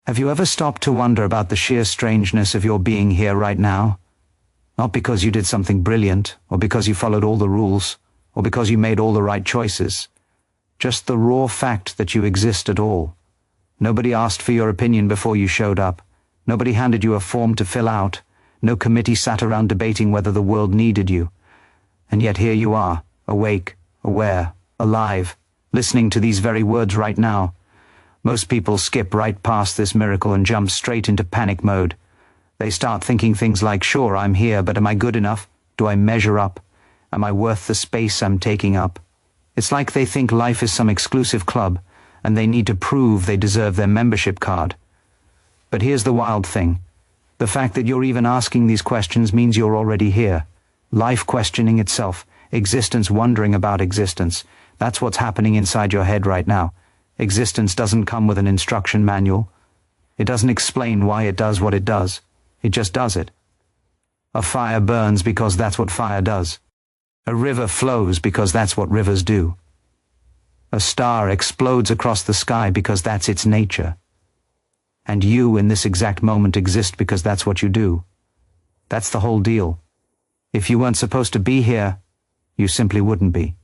Have you ever stopped to wonder about the sheer strangeness of your being here right now? Not because you did something brilliant, or because you followed all the rules, or because you made all the right choices. Just the raw fact that you exist at all. Nobody asked for your opinion before you showed up. Nobody handed you a form to fill out. No committee sat around debating whether the world needed you. And yet here you are, awake, aware, alive, listening to these very words right now. Most people skip right past this miracle and jump straight into panic mode. They start thinking things like, sure, I'm here, but am I good enough? Do I measure up? Am I worth the space I'm taking up? It's like they think life is some exclusive club, and they need to prove they deserve their membership card. But here's the wild thing. The fact that you're even asking these questions means you're already here. Life questioning itself, existence wondering about existence. That's what's happening inside your head right now. Existence doesn't come with an instruction manual. It doesn't explain why it does what it does. It just does it. A fire burns because that's what fire does. A river flows because that's what rivers do. A star explodes across the sky because that's its nature. And you in this exact moment exist because that's what you do. That's the whole deal. If you weren't supposed to be here, you simply wouldn't be.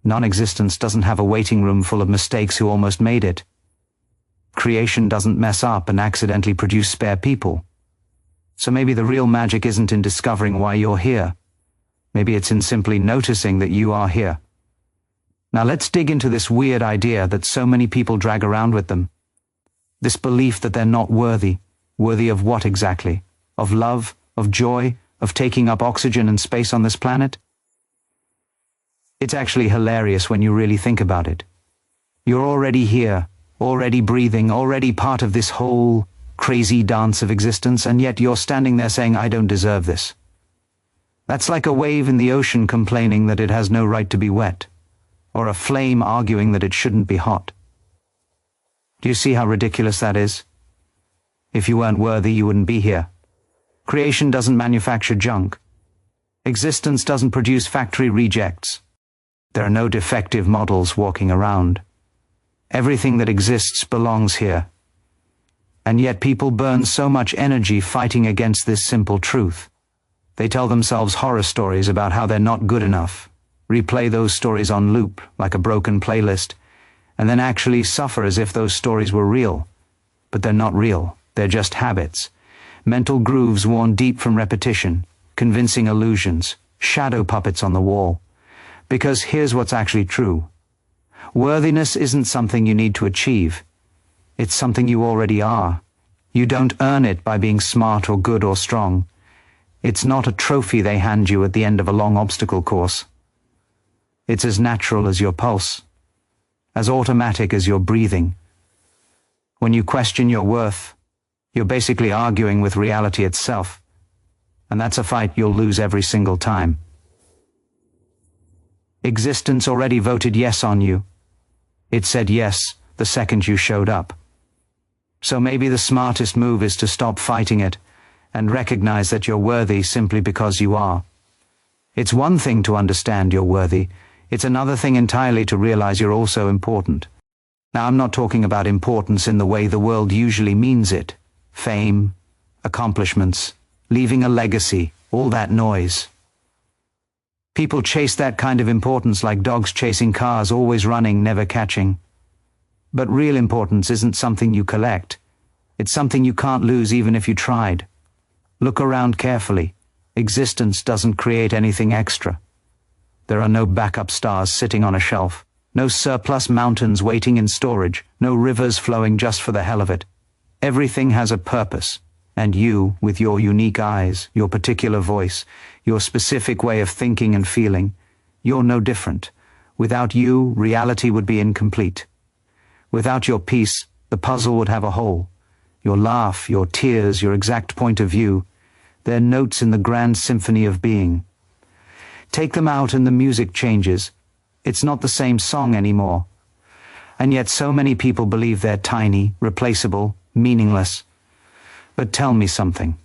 Non-existence doesn't have a waiting room full of mistakes who almost made it. Creation doesn't mess up and accidentally produce spare people. So maybe the real magic isn't in discovering why you're here. Maybe it's in simply noticing that you are here. Now let's dig into this weird idea that so many people drag around with them. This belief that they're not worthy. Worthy of what exactly? Of love? Of joy? Of taking up oxygen and space on this planet? It's actually hilarious when you really think about it. You're already here, already breathing, already part of this whole crazy dance of existence, and yet you're standing there saying, I don't deserve this. That's like a wave in the ocean complaining that it has no right to be wet, or a flame arguing that it shouldn't be hot. Do you see how ridiculous that is? If you weren't worthy, you wouldn't be here. Creation doesn't manufacture junk. Existence doesn't produce factory rejects. There are no defective models walking around. Everything that exists belongs here. And yet people burn so much energy fighting against this simple truth. They tell themselves horror stories about how they're not good enough, replay those stories on loop like a broken playlist, and then actually suffer as if those stories were real. But they're not real. They're just habits. Mental grooves worn deep from repetition, convincing illusions, shadow puppets on the wall. Because here's what's actually true. Worthiness isn't something you need to achieve. It's something you already are. You don't earn it by being smart or good or strong. It's not a trophy they hand you at the end of a long obstacle course. It's as natural as your pulse, as automatic as your breathing. When you question your worth, you're basically arguing with reality itself. And that's a fight you'll lose every single time. Existence already voted yes on you. It said yes the second you showed up. So maybe the smartest move is to stop fighting it and recognize that you're worthy simply because you are. It's one thing to understand you're worthy. It's another thing entirely to realize you're also important. Now, I'm not talking about importance in the way the world usually means it. Fame, accomplishments, leaving a legacy, all that noise. People chase that kind of importance like dogs chasing cars, always running, never catching. But real importance isn't something you collect. It's something you can't lose even if you tried. Look around carefully. Existence doesn't create anything extra. There are no backup stars sitting on a shelf, no surplus mountains waiting in storage, no rivers flowing just for the hell of it. Everything has a purpose. And you, with your unique eyes, your particular voice, your specific way of thinking and feeling, you're no different. Without you, reality would be incomplete. Without your piece, the puzzle would have a hole. Your laugh, your tears, your exact point of view, they're notes in the grand symphony of being. Take them out and the music changes. It's not the same song anymore. And yet so many people believe they're tiny, replaceable, meaningless. But tell me something.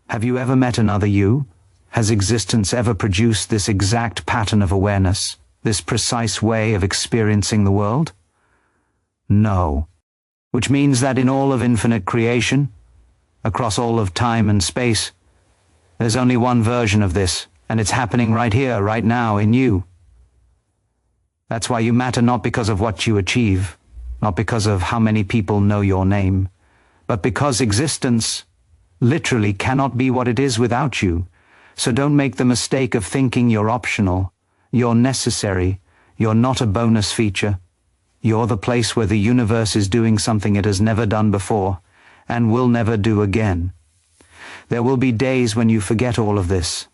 Have you ever met another you? Has existence ever produced this exact pattern of awareness, this precise way of experiencing the world? No. which means that in all of infinite creation, across all of time and space, there's only one version of this, and it's happening right here, right now, in you. That's why you matter, not because of what you achieve, not because of how many people know your name, but because existence literally cannot be what it is without you. So don't make the mistake of thinking you're optional, you're necessary, you're not a bonus feature. You're the place where the universe is doing something it has never done before, and will never do again. There will be days when you forget all of this.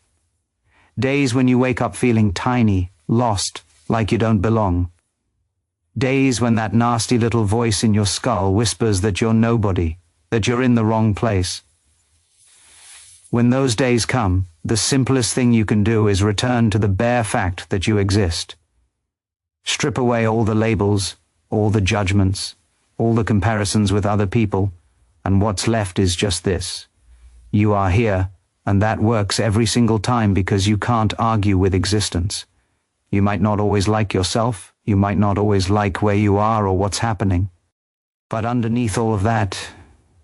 Days when you wake up feeling tiny, lost, like you don't belong. Days when that nasty little voice in your skull whispers that you're nobody, that you're in the wrong place. When those days come, the simplest thing you can do is return to the bare fact that you exist. Strip away all the labels, all the judgments, all the comparisons with other people, and what's left is just this. You are here, and that works every single time because you can't argue with existence. You might not always like yourself, you might not always like where you are or what's happening, but underneath all of that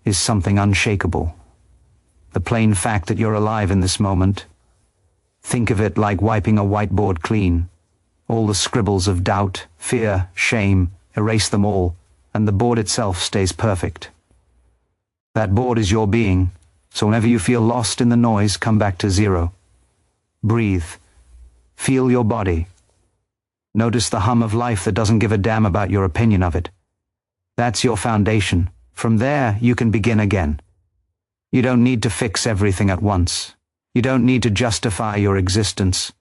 is something unshakable. The plain fact that you're alive in this moment. Think of it like wiping a whiteboard clean. All the scribbles of doubt, fear, shame, erase them all, and the board itself stays perfect. That board is your being, so whenever you feel lost in the noise, come back to zero. Breathe. Feel your body. Notice the hum of life that doesn't give a damn about your opinion of it. That's your foundation. From there, you can begin again. You don't need to fix everything at once. You don't need to justify your existence.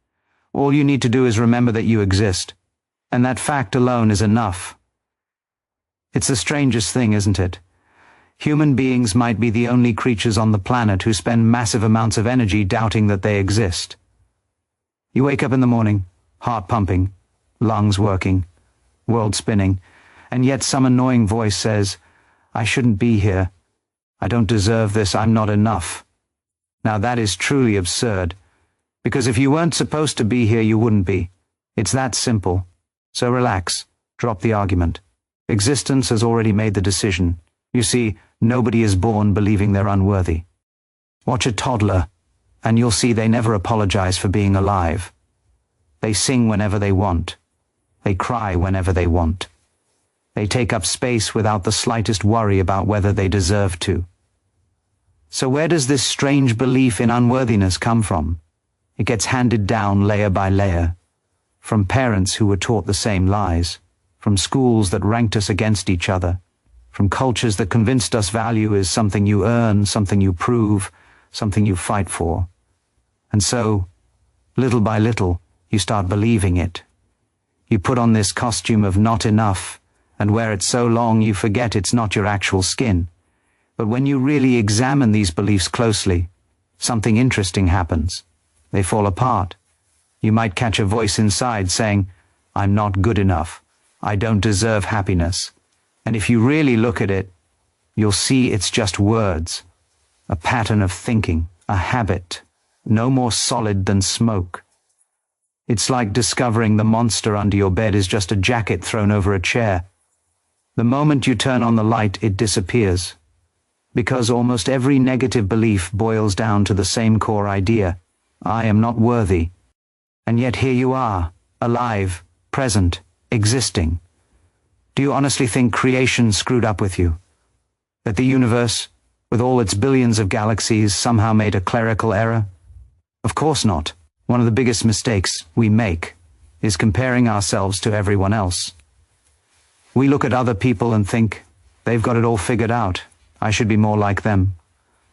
All you need to do is remember that you exist, and that fact alone is enough. It's the strangest thing, isn't it? Human beings might be the only creatures on the planet who spend massive amounts of energy doubting that they exist. You wake up in the morning, heart pumping, lungs working, world spinning, and yet some annoying voice says, I shouldn't be here. I don't deserve this. I'm not enough. Now that is truly absurd, because if you weren't supposed to be here, you wouldn't be. It's that simple. So relax. Drop the argument. Existence has already made the decision. You see, nobody is born believing they're unworthy. Watch a toddler, and you'll see they never apologize for being alive. They sing whenever they want. They cry whenever they want. They take up space without the slightest worry about whether they deserve to. So where does this strange belief in unworthiness come from? It gets handed down layer by layer, from parents who were taught the same lies, from schools that ranked us against each other, from cultures that convinced us value is something you earn, something you prove, something you fight for. And so, little by little, you start believing it. You put on this costume of not enough, and wear it so long you forget it's not your actual skin. But when you really examine these beliefs closely, something interesting happens. They fall apart. You might catch a voice inside saying, I'm not good enough. I don't deserve happiness. And if you really look at it, you'll see it's just words, a pattern of thinking, a habit, no more solid than smoke. It's like discovering the monster under your bed is just a jacket thrown over a chair. The moment you turn on the light, it disappears. Because almost every negative belief boils down to the same core idea. I am not worthy. And yet here you are, alive, present, existing. Do you honestly think creation screwed up with you? That the universe, with all its billions of galaxies, somehow made a clerical error? Of course not. One of the biggest mistakes we make is comparing ourselves to everyone else. We look at other people and think, they've got it all figured out. I should be more like them.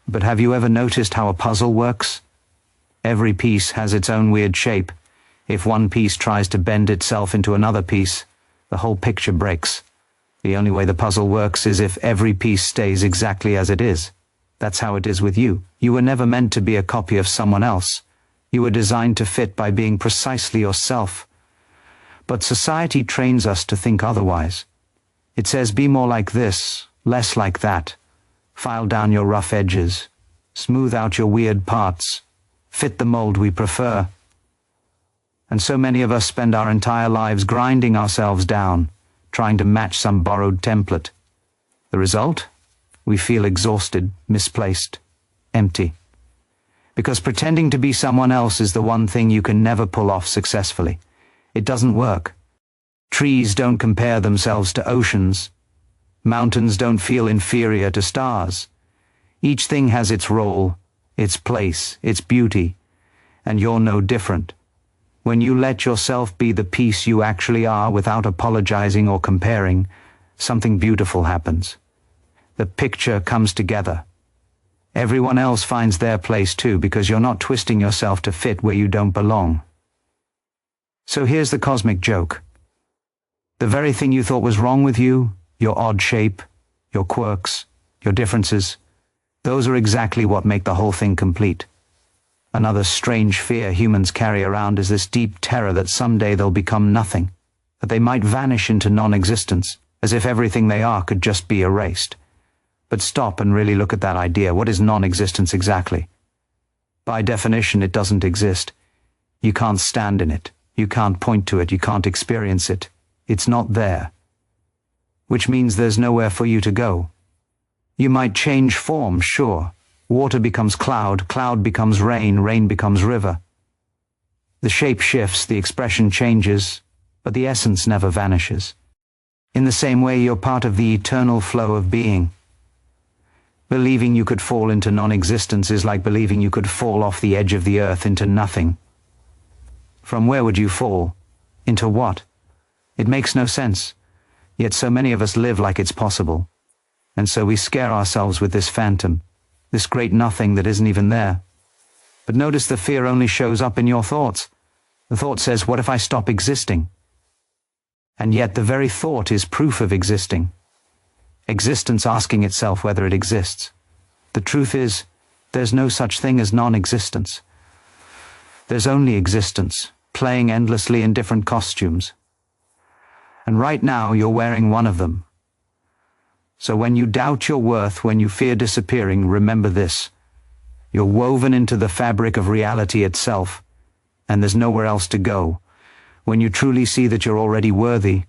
But have you ever noticed how a puzzle works? Every piece has its own weird shape. If one piece tries to bend itself into another piece, the whole picture breaks. The only way the puzzle works is if every piece stays exactly as it is. That's how it is with you. You were never meant to be a copy of someone else. You were designed to fit by being precisely yourself. But society trains us to think otherwise. It says be more like this, less like that. File down your rough edges. Smooth out your weird parts. Fit the mold we prefer. And so many of us spend our entire lives grinding ourselves down, trying to match some borrowed template. The result? We feel exhausted, misplaced, empty. Because pretending to be someone else is the one thing you can never pull off successfully. It doesn't work. Trees don't compare themselves to oceans. Mountains don't feel inferior to stars. Each thing has its role, its place, its beauty, and you're no different. When you let yourself be the piece you actually are without apologizing or comparing, something beautiful happens. The picture comes together. Everyone else finds their place too, because you're not twisting yourself to fit where you don't belong. So here's the cosmic joke. The very thing you thought was wrong with you, your odd shape, your quirks, your differences, those are exactly what make the whole thing complete. Another strange fear humans carry around is this deep terror that someday they'll become nothing, that they might vanish into non-existence, as if everything they are could just be erased. But stop and really look at that idea. What is non-existence exactly? By definition, it doesn't exist. You can't stand in it. You can't point to it. You can't experience it. It's not there. Which means there's nowhere for you to go. You might change form, sure. Water becomes cloud, cloud becomes rain, rain becomes river. The shape shifts, the expression changes, but the essence never vanishes. In the same way, you're part of the eternal flow of being. Believing you could fall into non-existence is like believing you could fall off the edge of the earth into nothing. From where would you fall? Into what? It makes no sense. Yet so many of us live like it's possible. And so we scare ourselves with this phantom, this great nothing that isn't even there. But notice the fear only shows up in your thoughts. The thought says, what if I stop existing? And yet the very thought is proof of existing. Existence asking itself whether it exists. The truth is, there's no such thing as non-existence. There's only existence, playing endlessly in different costumes. And right now you're wearing one of them. So when you doubt your worth, when you fear disappearing, remember this. You're woven into the fabric of reality itself, and there's nowhere else to go. When you truly see that you're already worthy,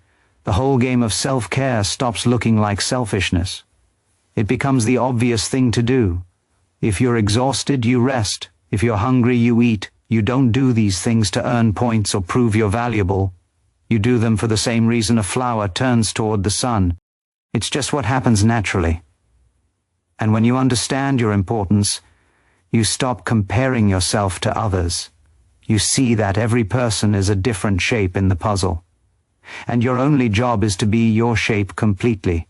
the whole game of self-care stops looking like selfishness. It becomes the obvious thing to do. If you're exhausted, you rest. If you're hungry, you eat. You don't do these things to earn points or prove you're valuable. You do them for the same reason a flower turns toward the sun. It's just what happens naturally. And when you understand your importance, you stop comparing yourself to others. You see that every person is a different shape in the puzzle. And your only job is to be your shape completely.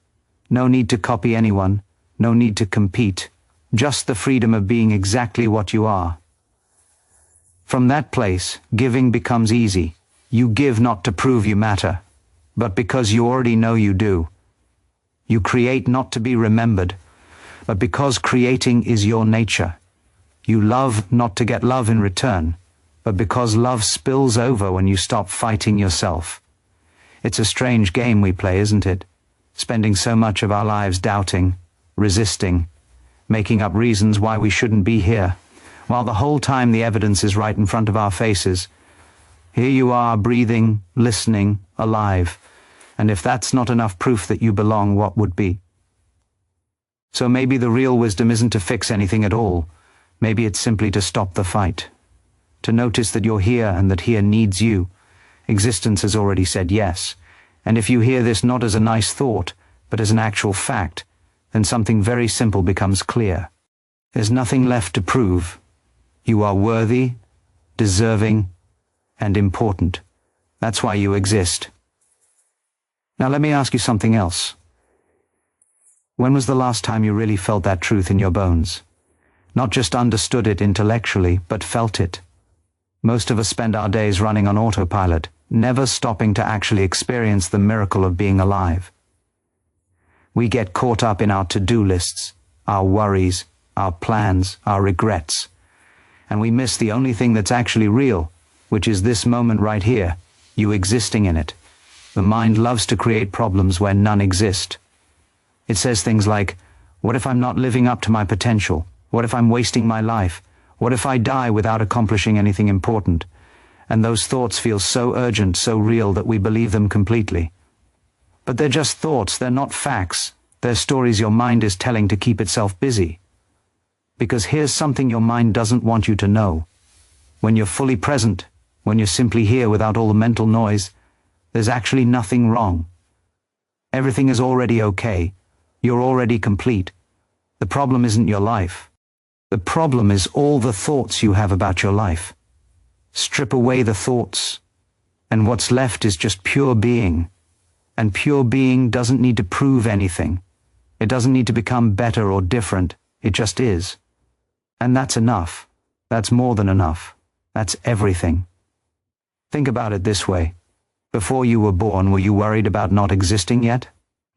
No need to copy anyone, no need to compete, just the freedom of being exactly what you are. From that place, giving becomes easy. You give not to prove you matter, but because you already know you do. You create not to be remembered, but because creating is your nature. You love not to get love in return, but because love spills over when you stop fighting yourself. It's a strange game we play, isn't it? Spending so much of our lives doubting, resisting, making up reasons why we shouldn't be here, while the whole time the evidence is right in front of our faces. Here you are, breathing, listening, alive, and if that's not enough proof that you belong, what would be? So maybe the real wisdom isn't to fix anything at all. Maybe it's simply to stop the fight, to notice that you're here and that here needs you. Existence has already said yes, and if you hear this not as a nice thought, but as an actual fact, then something very simple becomes clear. There's nothing left to prove. You are worthy, deserving, and important. That's why you exist. Now let me ask you something else. When was the last time you really felt that truth in your bones? Not just understood it intellectually, but felt it. Most of us spend our days running on autopilot, never stopping to actually experience the miracle of being alive. We get caught up in our to-do lists, our worries, our plans, our regrets, and we miss the only thing that's actually real, which is this moment right here, you existing in it. The mind loves to create problems where none exist. It says things like, what if I'm not living up to my potential? What if I'm wasting my life? What if I die without accomplishing anything important? And those thoughts feel so urgent, so real that we believe them completely. But they're just thoughts, they're not facts. They're stories your mind is telling to keep itself busy. Because here's something your mind doesn't want you to know. When you're fully present, when you're simply here without all the mental noise, there's actually nothing wrong. Everything is already okay. You're already complete. The problem isn't your life. The problem is all the thoughts you have about your life. Strip away the thoughts, and what's left is just pure being. And pure being doesn't need to prove anything. It doesn't need to become better or different. It just is. And that's enough. That's more than enough. That's everything. Think about it this way. Before you were born, were you worried about not existing yet?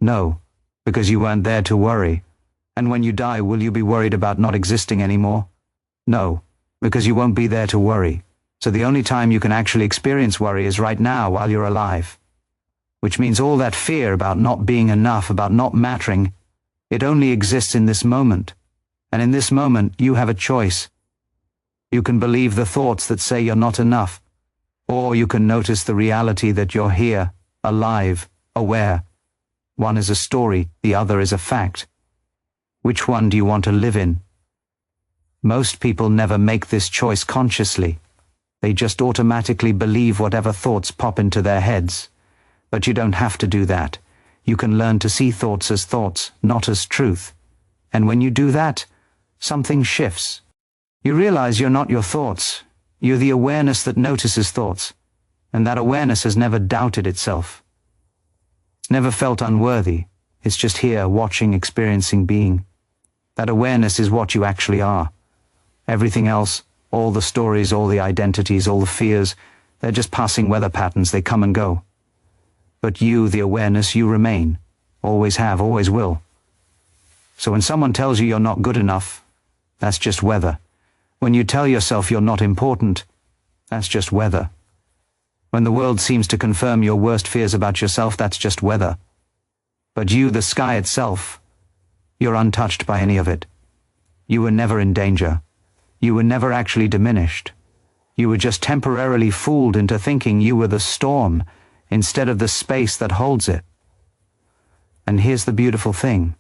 No, because you weren't there to worry. And when you die, will you be worried about not existing anymore? No, because you won't be there to worry. So the only time you can actually experience worry is right now while you're alive. Which means all that fear about not being enough, about not mattering, it only exists in this moment. And in this moment, you have a choice. You can believe the thoughts that say you're not enough, or you can notice the reality that you're here, alive, aware. One is a story, the other is a fact. Which one do you want to live in? Most people never make this choice consciously. They just automatically believe whatever thoughts pop into their heads. But you don't have to do that. You can learn to see thoughts as thoughts, not as truth. And when you do that, something shifts. You realize you're not your thoughts. You're the awareness that notices thoughts. And that awareness has never doubted itself. It's never felt unworthy. It's just here, watching, experiencing, being. That awareness is what you actually are. Everything else, all the stories, all the identities, all the fears, they're just passing weather patterns. They come and go. But you, the awareness, you remain. Always have, always will. So when someone tells you you're not good enough, that's just weather. When you tell yourself you're not important, that's just weather. When the world seems to confirm your worst fears about yourself, that's just weather. But you, the sky itself, you're untouched by any of it. You were never in danger. You were never actually diminished. You were just temporarily fooled into thinking you were the storm instead of the space that holds it. And here's the beautiful thing.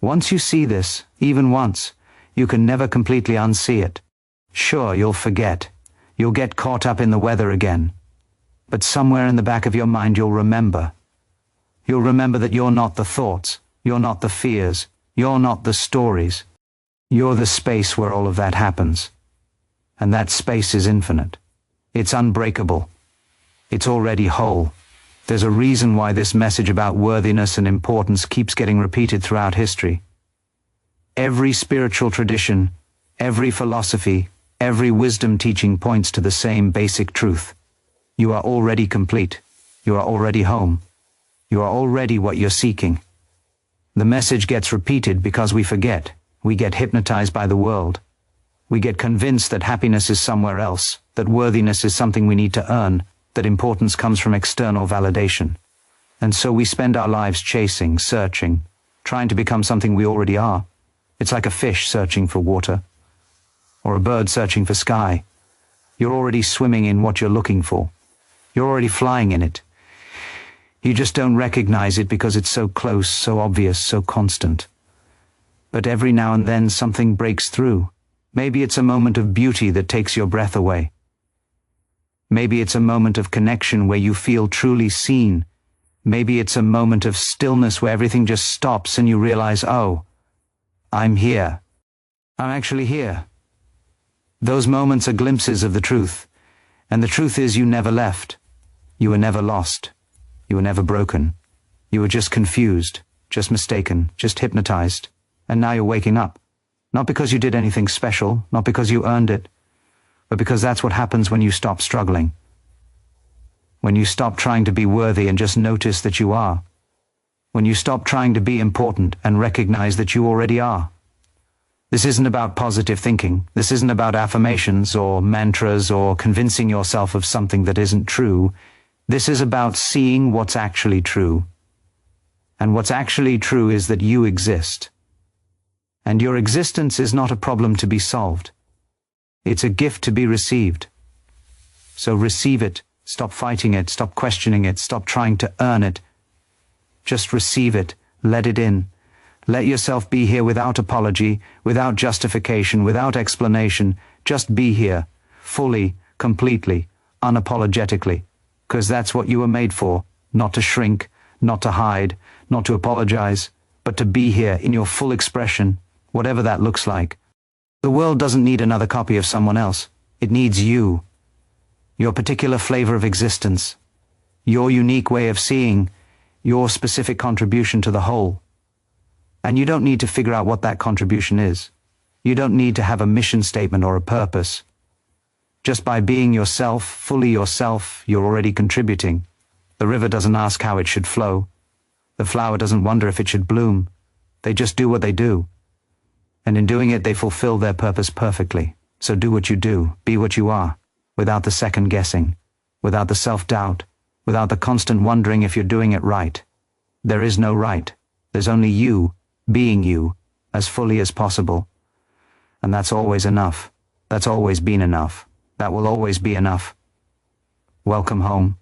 Once you see this, even once, you can never completely unsee it. Sure, you'll forget. You'll get caught up in the weather again. But somewhere in the back of your mind you'll remember. You'll remember that you're not the thoughts. You're not the fears. You're not the stories. You're the space where all of that happens. And that space is infinite. It's unbreakable. It's already whole. There's a reason why this message about worthiness and importance keeps getting repeated throughout history. Every spiritual tradition, every philosophy, every wisdom teaching points to the same basic truth. You are already complete. You are already home. You are already what you're seeking. The message gets repeated because we forget. We get hypnotized by the world. We get convinced that happiness is somewhere else, that worthiness is something we need to earn, that importance comes from external validation. And so we spend our lives chasing, searching, trying to become something we already are. It's like a fish searching for water, or a bird searching for sky. You're already swimming in what you're looking for. You're already flying in it. You just don't recognize it because it's so close, so obvious, so constant. But every now and then something breaks through. Maybe it's a moment of beauty that takes your breath away. Maybe it's a moment of connection where you feel truly seen. Maybe it's a moment of stillness where everything just stops and you realize, oh, I'm here. I'm actually here. Those moments are glimpses of the truth. And the truth is you never left. You were never lost. You were never broken. You were just confused, just mistaken, just hypnotized. And now you're waking up. Not because you did anything special, not because you earned it, but because that's what happens when you stop struggling. When you stop trying to be worthy and just notice that you are. When you stop trying to be important and recognize that you already are. This isn't about positive thinking. This isn't about affirmations or mantras or convincing yourself of something that isn't true. This is about seeing what's actually true. And what's actually true is that you exist. And your existence is not a problem to be solved. It's a gift to be received. So receive it. Stop fighting it. Stop questioning it. Stop trying to earn it. Just receive it. Let it in. Let yourself be here without apology, without justification, without explanation. Just be here, fully, completely, unapologetically, because that's what you were made for, not to shrink, not to hide, not to apologize, but to be here in your full expression, whatever that looks like. The world doesn't need another copy of someone else. It needs you. Your particular flavor of existence. Your unique way of seeing, your specific contribution to the whole. And you don't need to figure out what that contribution is. You don't need to have a mission statement or a purpose. Just by being yourself, fully yourself, you're already contributing. The river doesn't ask how it should flow. The flower doesn't wonder if it should bloom. They just do what they do. And in doing it, they fulfill their purpose perfectly. So do what you do, be what you are, without the second guessing, without the self-doubt, without the constant wondering if you're doing it right. There is no right. There's only you, being you, as fully as possible. And that's always enough. That's always been enough. That will always be enough. Welcome home.